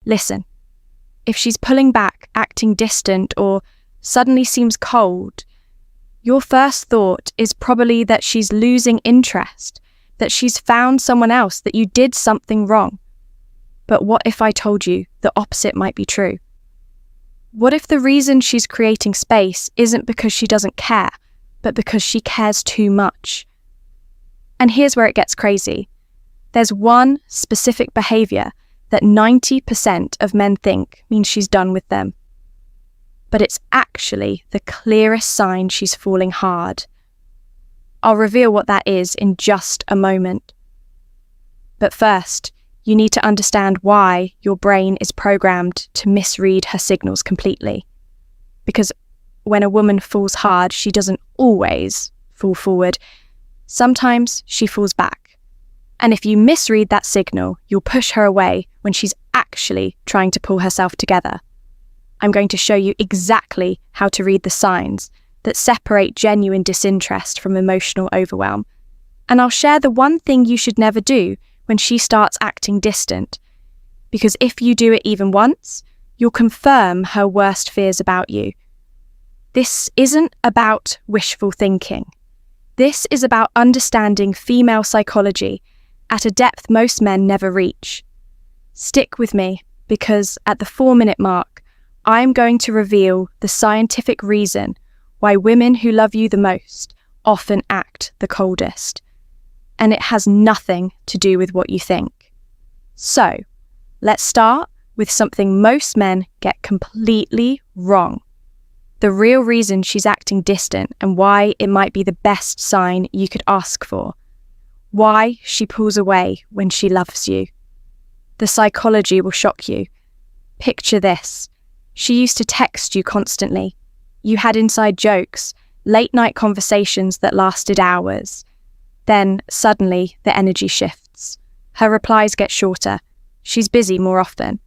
Listen, if she's pulling back, acting distant, or suddenly seems cold, your first thought is probably that she's losing interest, that she's found someone else, that you did something wrong. But what if I told you the opposite might be true? What if the reason she's creating space isn't because she doesn't care, but because she cares too much? And here's where it gets crazy. There's one specific behavior that 90% of men think means she's done with them. But it's actually the clearest sign she's falling hard. I'll reveal what that is in just a moment. But first, you need to understand why your brain is programmed to misread her signals completely. Because when a woman falls hard, she doesn't always fall forward. Sometimes she falls back. And if you misread that signal, you'll push her away when she's actually trying to pull herself together. I'm going to show you exactly how to read the signs that separate genuine disinterest from emotional overwhelm. And I'll share the one thing you should never do when she starts acting distant. Because if you do it even once, you'll confirm her worst fears about you. This isn't about wishful thinking. This is about understanding female psychology at a depth most men never reach. Stick with me, because at the 4-minute mark, I'm going to reveal the scientific reason why women who love you the most often act the coldest. And it has nothing to do with what you think. So, let's start with something most men get completely wrong. The real reason she's acting distant and why it might be the best sign you could ask for. Why she pulls away when she loves you. The psychology will shock you. Picture this. She used to text you constantly. You had inside jokes, late-night conversations that lasted hours. Then, suddenly, the energy shifts. Her replies get shorter. She's busy more often.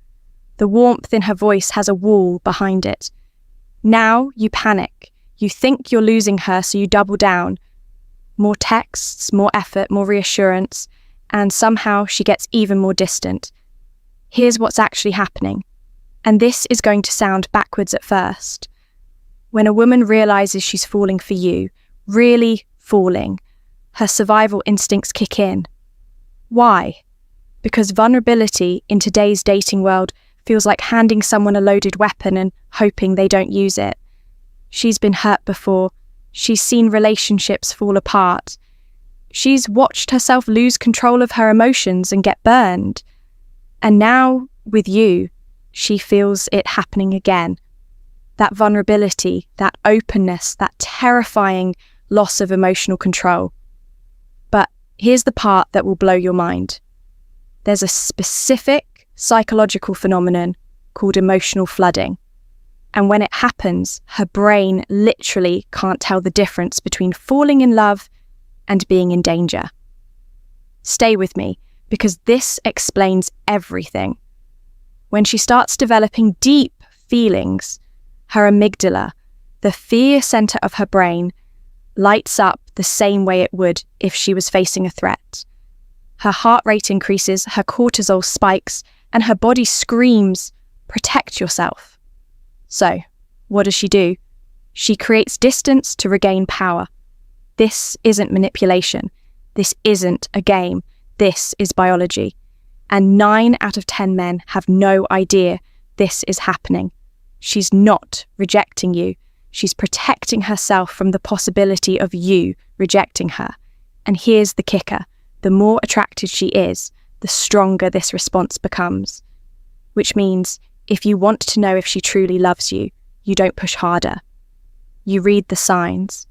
The warmth in her voice has a wall behind it. Now you panic. You think you're losing her, so you double down. More texts, more effort, more reassurance, and somehow she gets even more distant. Here's what's actually happening. And this is going to sound backwards at first. When a woman realizes she's falling for you, really falling, her survival instincts kick in. Why? Because vulnerability in today's dating world feels like handing someone a loaded weapon and hoping they don't use it. She's been hurt before. She's seen relationships fall apart. She's watched herself lose control of her emotions and get burned. And now, with you, she feels it happening again. That vulnerability, that openness, that terrifying loss of emotional control. But here's the part that will blow your mind. There's a specific psychological phenomenon called emotional flooding. And when it happens, her brain literally can't tell the difference between falling in love and being in danger. Stay with me, because this explains everything. When she starts developing deep feelings, her amygdala, the fear center of her brain, lights up the same way it would if she was facing a threat. Her heart rate increases, her cortisol spikes, and her body screams, "Protect yourself." So, what does she do? She creates distance to regain power. This isn't manipulation. This isn't a game. This is biology. And 9 out of 10 men have no idea this is happening. She's not rejecting you. She's protecting herself from the possibility of you rejecting her. And here's the kicker. The more attracted she is, the stronger this response becomes. Which means, if you want to know if she truly loves you, you don't push harder. You read the signs.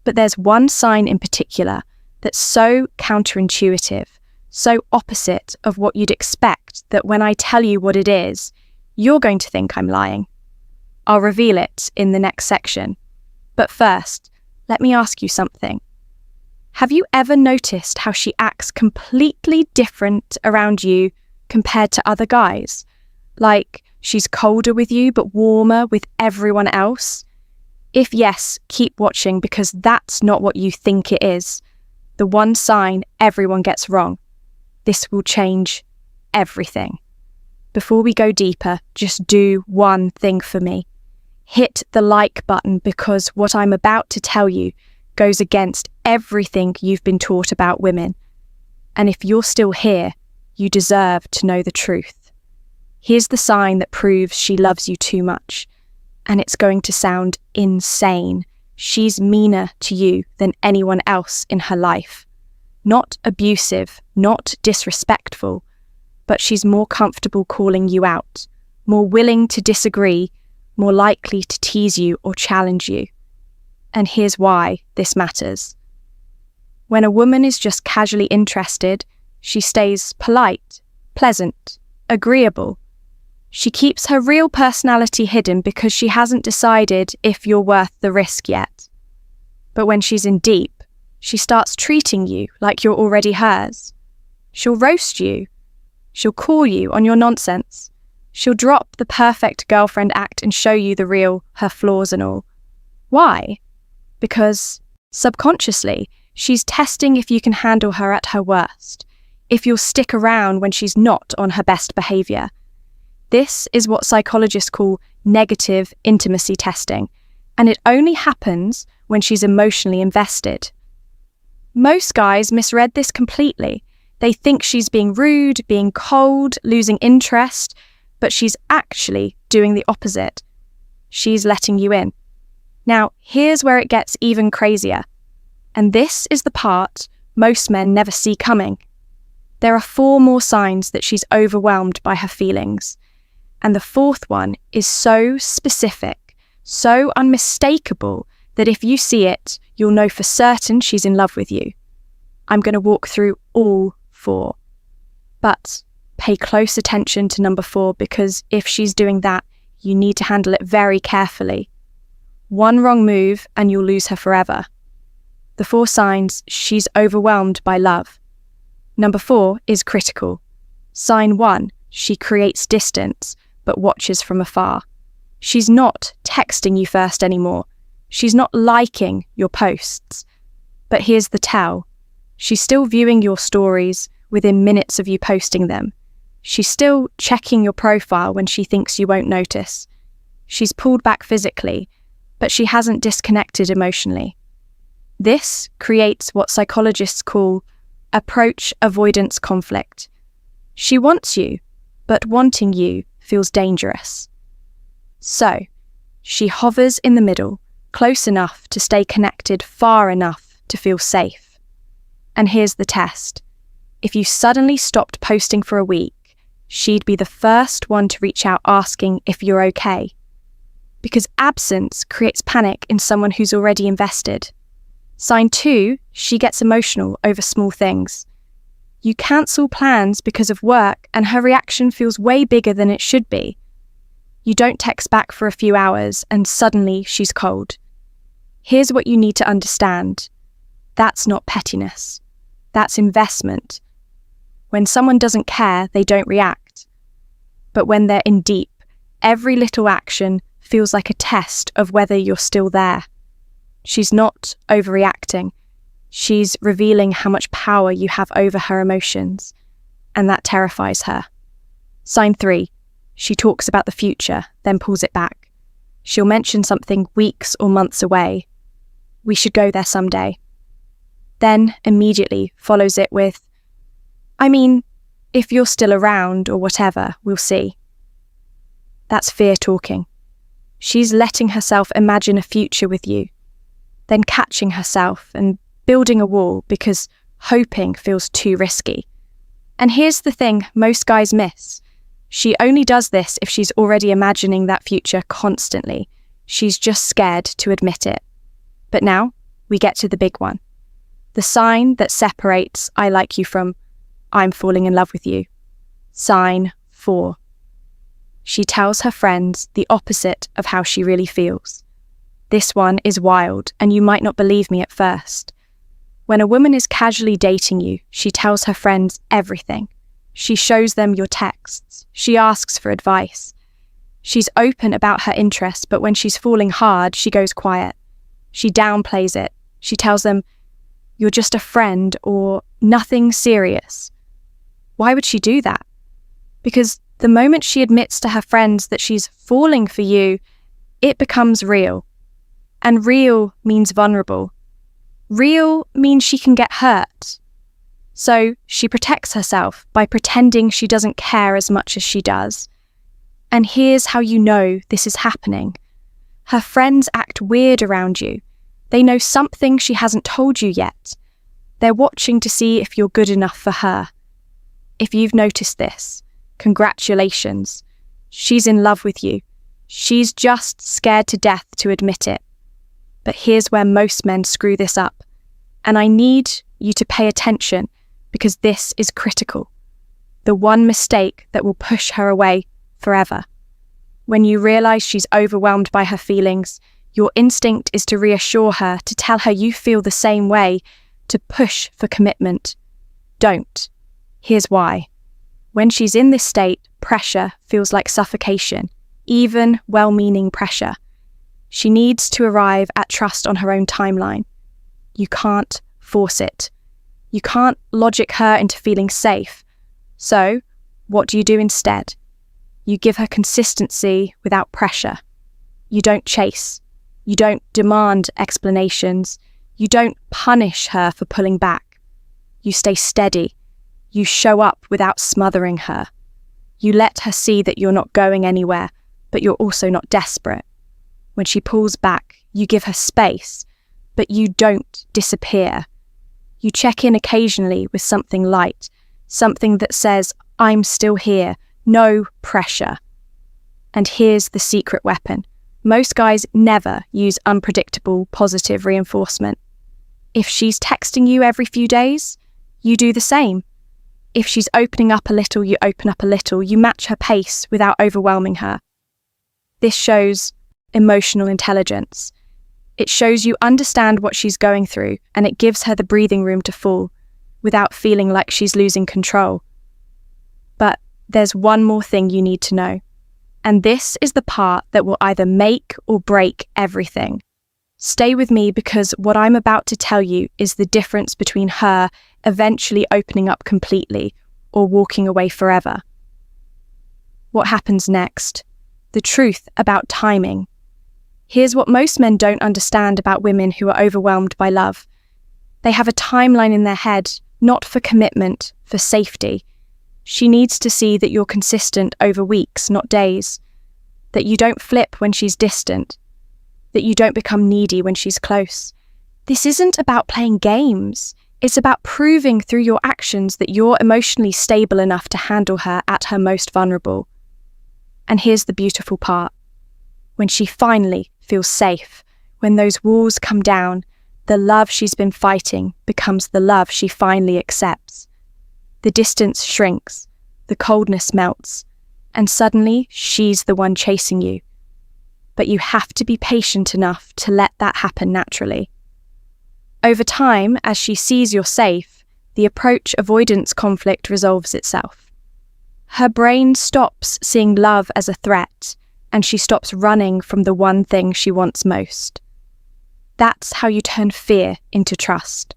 But there's one sign in particular that's so counterintuitive, so opposite of what you'd expect, that when I tell you what it is, you're going to think I'm lying. I'll reveal it in the next section. But first, let me ask you something. Have you ever noticed how she acts completely different around you compared to other guys? Like she's colder with you but warmer with everyone else? If yes, keep watching, because that's not what you think it is. The one sign everyone gets wrong. This will change everything. before we go deeper, just do one thing for me. Hit the like button, because what I'm about to tell you goes against everything you've been taught about women. And if you're still here, you deserve to know the truth. Here's the sign that proves she loves you too much. And it's going to sound insane. She's meaner to you than anyone else in her life. Not abusive, not disrespectful, but she's more comfortable calling you out, more willing to disagree, more likely to tease you or challenge you. And here's why this matters. When a woman is just casually interested, she stays polite, pleasant, agreeable. She keeps her real personality hidden because she hasn't decided if you're worth the risk yet. But when she's in deep, she starts treating you like you're already hers. She'll roast you. She'll call you on your nonsense. She'll drop the perfect girlfriend act and show you the real, her flaws and all. Why? Because, subconsciously, she's testing if you can handle her at her worst, if you'll stick around when she's not on her best behaviour. This is what psychologists call negative intimacy testing, and it only happens when she's emotionally invested. Most guys misread this completely. They think she's being rude, being cold, losing interest, but she's actually doing the opposite. She's letting you in. Now, here's where it gets even crazier. And this is the part most men never see coming. There are 4 more signs that she's overwhelmed by her feelings. And the 4th one is so specific, so unmistakable, that if you see it, you'll know for certain she's in love with you. I'm going to walk through all 4. But pay close attention to number 4, because if she's doing that, you need to handle it very carefully. One wrong move and you'll lose her forever. The 4 signs: she's overwhelmed by love. Number 4 is critical. Sign 1, she creates distance, but watches from afar. She's not texting you first anymore. She's not liking your posts. But here's the tell. She's still viewing your stories within minutes of you posting them. She's still checking your profile when she thinks you won't notice. She's pulled back physically, but she hasn't disconnected emotionally. This creates what psychologists call approach avoidance conflict. She wants you, but wanting you feels dangerous. So, she hovers in the middle, close enough to stay connected, far enough to feel safe. And here's the test. If you suddenly stopped posting for a week, she'd be the first one to reach out asking if you're okay. Because absence creates panic in someone who's already invested. Sign 2, she gets emotional over small things. You cancel plans because of work and her reaction feels way bigger than it should be. You don't text back for a few hours and suddenly she's cold. Here's what you need to understand. That's not pettiness. That's investment. When someone doesn't care, they don't react. But when they're in deep, every little action feels like a test of whether you're still there. She's not overreacting. She's revealing how much power you have over her emotions, and that terrifies her. Sign 3, she talks about the future, then pulls it back. She'll mention something weeks or months away. We should go there someday. Then immediately follows it with, I mean, if you're still around or whatever, we'll see. That's fear talking. She's letting herself imagine a future with you, then catching herself and building a wall because hoping feels too risky. And here's the thing most guys miss. She only does this if she's already imagining that future constantly. She's just scared to admit it. But now we get to the big one. The sign that separates I like you from I'm falling in love with you. Sign 4. She tells her friends the opposite of how she really feels. This one is wild, and you might not believe me at first. When a woman is casually dating you, she tells her friends everything. She shows them your texts. She asks for advice. She's open about her interests, but when she's falling hard, she goes quiet. She downplays it. She tells them, you're just a friend or nothing serious. Why would she do that? Because The moment she admits to her friends that she's falling for you, it becomes real. And real means vulnerable. Real means she can get hurt. So she protects herself by pretending she doesn't care as much as she does. And here's how you know this is happening. Her friends act weird around you. They know something she hasn't told you yet. They're watching to see if you're good enough for her. If you've noticed this, congratulations. She's in love with you. She's just scared to death to admit it. But here's where most men screw this up. And I need you to pay attention because this is critical. The one mistake that will push her away forever. When you realize she's overwhelmed by her feelings, your instinct is to reassure her, to tell her you feel the same way, to push for commitment. Don't. Here's why. When she's in this state, pressure feels like suffocation, even well-meaning pressure. She needs to arrive at trust on her own timeline. You can't force it. You can't logic her into feeling safe. So, what do you do instead? You give her consistency without pressure. You don't chase. You don't demand explanations. You don't punish her for pulling back. You stay steady. You show up without smothering her. You let her see that you're not going anywhere, but you're also not desperate. When she pulls back, you give her space, but you don't disappear. You check in occasionally with something light, something that says, I'm still here, no pressure. And here's the secret weapon. Most guys never use unpredictable positive reinforcement. If she's texting you every few days, you do the same. If she's opening up a little, you open up a little. You match her pace without overwhelming her. This shows emotional intelligence. It shows you understand what she's going through, and it gives her the breathing room to fall without feeling like she's losing control. But there's one more thing you need to know. And this is the part that will either make or break everything. Stay with me because what I'm about to tell you is the difference between her eventually opening up completely or walking away forever. What happens next? The truth about timing. Here's what most men don't understand about women who are overwhelmed by love. They have a timeline in their head, not for commitment, for safety. She needs to see that you're consistent over weeks, not days. That you don't flip when she's distant. That you don't become needy when she's close. This isn't about playing games. It's about proving through your actions that you're emotionally stable enough to handle her at her most vulnerable. And here's the beautiful part. When she finally feels safe, when those walls come down, the love she's been fighting becomes the love she finally accepts. The distance shrinks, the coldness melts, and suddenly she's the one chasing you. But you have to be patient enough to let that happen naturally. Over time, as she sees you're safe, the approach-avoidance conflict resolves itself. Her brain stops seeing love as a threat, and she stops running from the one thing she wants most. That's how you turn fear into trust.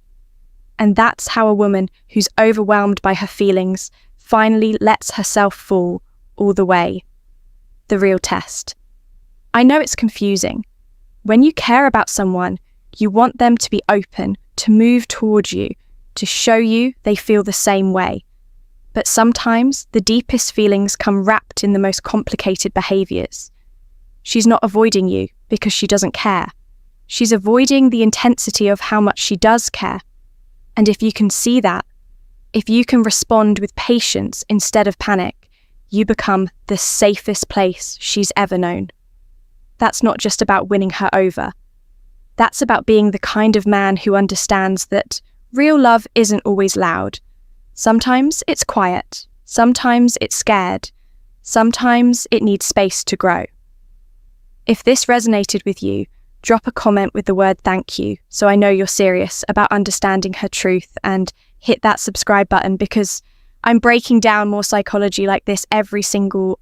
And that's how a woman who's overwhelmed by her feelings finally lets herself fall all the way. The real test. I know it's confusing. When you care about someone, you want them to be open, to move towards you, to show you they feel the same way. But sometimes the deepest feelings come wrapped in the most complicated behaviors. She's not avoiding you because she doesn't care. She's avoiding the intensity of how much she does care. And if you can see that, if you can respond with patience instead of panic, you become the safest place she's ever known. That's not just about winning her over. That's about being the kind of man who understands that real love isn't always loud. Sometimes it's quiet. Sometimes it's scared. Sometimes it needs space to grow. If this resonated with you, drop a comment with the word thank you so I know you're serious about understanding her truth, and hit that subscribe button because I'm breaking down more psychology like this every single